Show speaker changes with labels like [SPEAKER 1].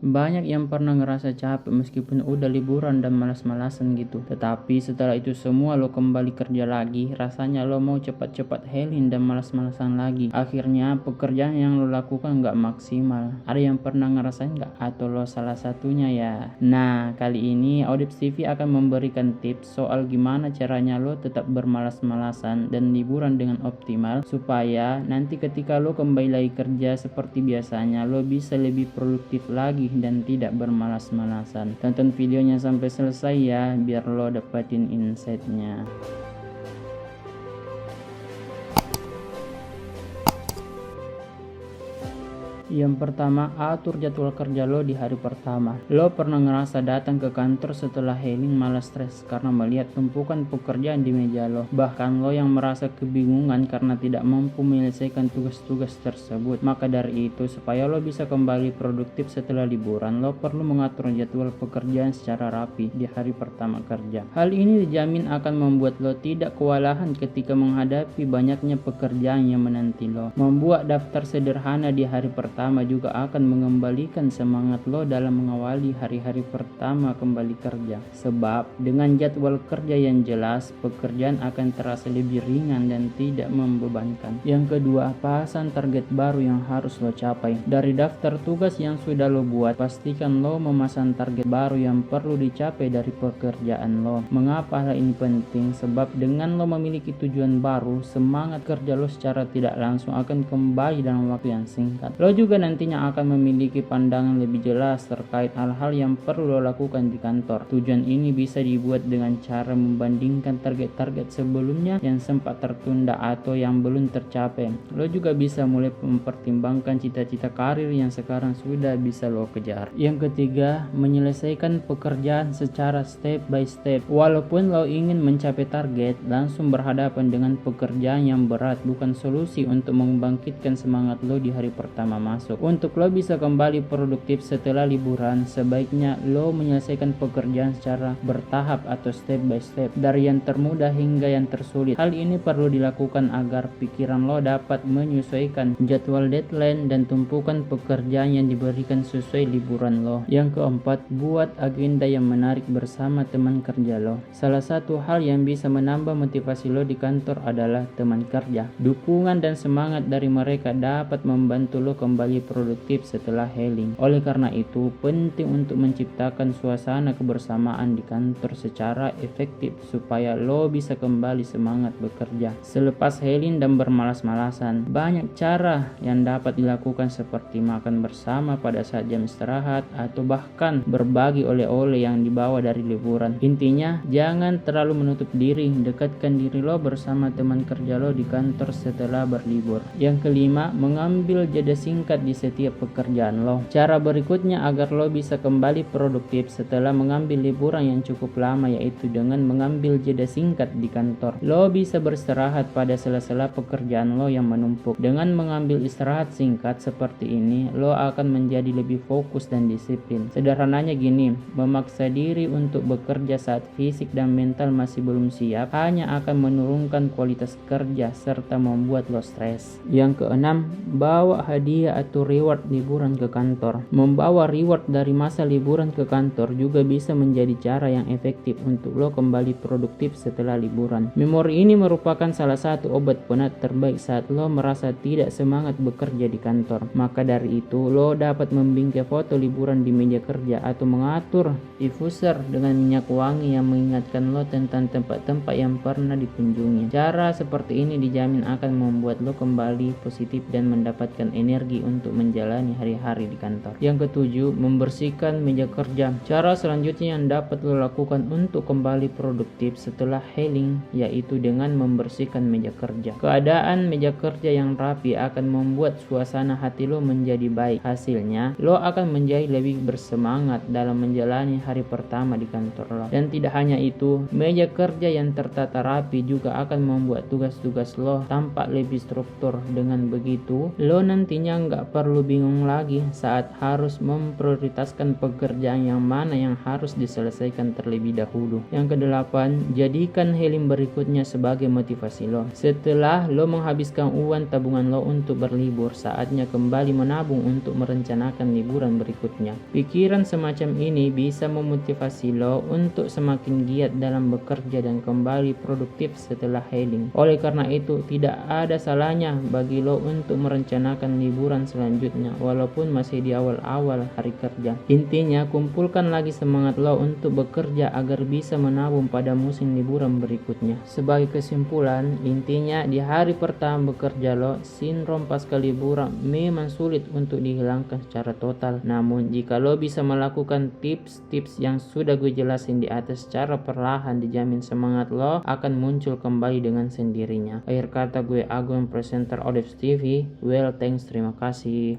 [SPEAKER 1] Banyak yang pernah ngerasa capek meskipun udah liburan dan malas-malasan gitu. Tetapi setelah itu semua lo kembali kerja lagi, rasanya lo mau cepat-cepat healing dan malas-malasan lagi. Akhirnya pekerjaan yang lo lakukan nggak maksimal. Ada yang pernah ngerasain nggak? Atau lo salah satunya ya? Nah, kali ini Audips TV akan memberikan tips soal gimana caranya lo tetap bermalas-malasan dan liburan dengan optimal, supaya nanti ketika lo kembali lagi kerja seperti biasanya, lo bisa lebih produktif lagi dan tidak bermalas-malasan. Tonton videonya sampai selesai ya, biar lo dapetin insight-nya. Yang pertama, atur jadwal kerja lo di hari pertama. Lo pernah ngerasa datang ke kantor setelah healing malah stres karena melihat tumpukan pekerjaan di meja lo. Bahkan lo yang merasa kebingungan karena tidak mampu menyelesaikan tugas-tugas tersebut. Maka dari itu, supaya lo bisa kembali produktif setelah liburan, lo perlu mengatur jadwal pekerjaan secara rapi di hari pertama kerja. Hal ini dijamin akan membuat lo tidak kewalahan ketika menghadapi banyaknya pekerjaan yang menanti lo. Membuat daftar sederhana di hari pertama juga akan mengembalikan semangat lo dalam mengawali hari-hari pertama kembali kerja. Sebab dengan jadwal kerja yang jelas, pekerjaan akan terasa lebih ringan dan tidak membebankan. Yang kedua, pasang target baru yang harus lo capai. Dari daftar tugas yang sudah lo buat, pastikan lo memasang target baru yang perlu dicapai dari pekerjaan lo. Mengapa hal ini penting? Sebab dengan lo memiliki tujuan baru, semangat kerja lo secara tidak langsung akan kembali dalam waktu yang singkat. Lo juga nantinya akan memiliki pandangan lebih jelas terkait hal-hal yang perlu lo lakukan di kantor. Tujuan ini bisa dibuat dengan cara membandingkan target-target sebelumnya yang sempat tertunda atau yang belum tercapai. Lo juga bisa mulai mempertimbangkan cita-cita karir yang sekarang sudah bisa lo kejar. Yang ketiga, menyelesaikan pekerjaan secara step by step. Walaupun lo ingin mencapai target, langsung berhadapan dengan pekerjaan yang berat bukan solusi untuk membangkitkan semangat lo di hari pertama masuk. Untuk lo bisa kembali produktif setelah liburan, sebaiknya lo menyelesaikan pekerjaan secara bertahap atau step by step, dari yang termudah hingga yang tersulit. Hal ini perlu dilakukan agar pikiran lo dapat menyesuaikan jadwal deadline dan tumpukan pekerjaan yang diberikan sesuai liburan lo. Yang keempat, buat agenda yang menarik bersama teman kerja lo. Salah satu hal yang bisa menambah motivasi lo di kantor adalah teman kerja. Dukungan dan semangat dari mereka dapat membantu lo kembali produktif setelah healing. Oleh karena itu, penting untuk menciptakan suasana kebersamaan di kantor secara efektif supaya lo bisa kembali semangat bekerja selepas healing dan bermalas-malasan. Banyak cara yang dapat dilakukan seperti makan bersama pada saat jam istirahat atau bahkan berbagi oleh-oleh yang dibawa dari liburan. Intinya, jangan terlalu menutup diri, dekatkan diri lo bersama teman kerja lo di kantor setelah berlibur. Yang kelima, mengambil jeda singkat di setiap pekerjaan lo. Cara berikutnya agar lo bisa kembali produktif setelah mengambil liburan yang cukup lama yaitu dengan mengambil jeda singkat di kantor. Lo bisa beristirahat pada sela-sela pekerjaan lo yang menumpuk. Dengan mengambil istirahat singkat seperti ini, lo akan menjadi lebih fokus dan disiplin. Sederhananya gini, memaksa diri untuk bekerja saat fisik dan mental masih belum siap hanya akan menurunkan kualitas kerja serta membuat lo stres. Yang keenam, bawa hadiah atau reward liburan ke kantor. Membawa reward dari masa liburan ke kantor juga bisa menjadi cara yang efektif untuk lo kembali produktif setelah liburan. Memori ini merupakan salah satu obat penat terbaik saat lo merasa tidak semangat bekerja di kantor. Maka dari itu, lo dapat membingkai foto liburan di meja kerja atau mengatur diffuser dengan minyak wangi yang mengingatkan lo tentang tempat-tempat yang pernah dikunjungi. Cara seperti ini dijamin akan membuat lo kembali positif dan mendapatkan energi untuk menjalani hari-hari di kantor. Yang ketujuh, membersihkan meja kerja. Cara selanjutnya yang dapat lo lakukan untuk kembali produktif setelah healing yaitu dengan membersihkan meja kerja. Keadaan meja kerja yang rapi akan membuat suasana hati lo menjadi baik. Hasilnya, lo akan menjadi lebih bersemangat dalam menjalani hari pertama di kantor lo. Dan tidak hanya itu, meja kerja yang tertata rapi juga akan membuat tugas-tugas lo tampak lebih struktur. Dengan begitu, lo nantinya nggak tidak perlu bingung lagi saat harus memprioritaskan pekerjaan yang mana yang harus diselesaikan terlebih dahulu. Yang kedelapan, jadikan healing berikutnya sebagai motivasi lo. Setelah lo menghabiskan uang tabungan lo untuk berlibur, saatnya kembali menabung untuk merencanakan liburan berikutnya. Pikiran semacam ini bisa memotivasi lo untuk semakin giat dalam bekerja dan kembali produktif setelah healing. Oleh karena itu, tidak ada salahnya bagi lo untuk merencanakan liburan selanjutnya walaupun masih di awal-awal hari kerja. Intinya, kumpulkan lagi semangat lo untuk bekerja agar bisa menabung pada musim liburan berikutnya. Sebagai kesimpulan, intinya di hari pertama bekerja lo, sindrom pasca liburan memang sulit untuk dihilangkan secara total. Namun jika lo bisa melakukan tips-tips yang sudah gue jelasin di atas secara perlahan, dijamin semangat lo akan muncul kembali dengan sendirinya. Akhir kata, gue Agung, presenter Odeps TV. Well, thanks, terima kasih.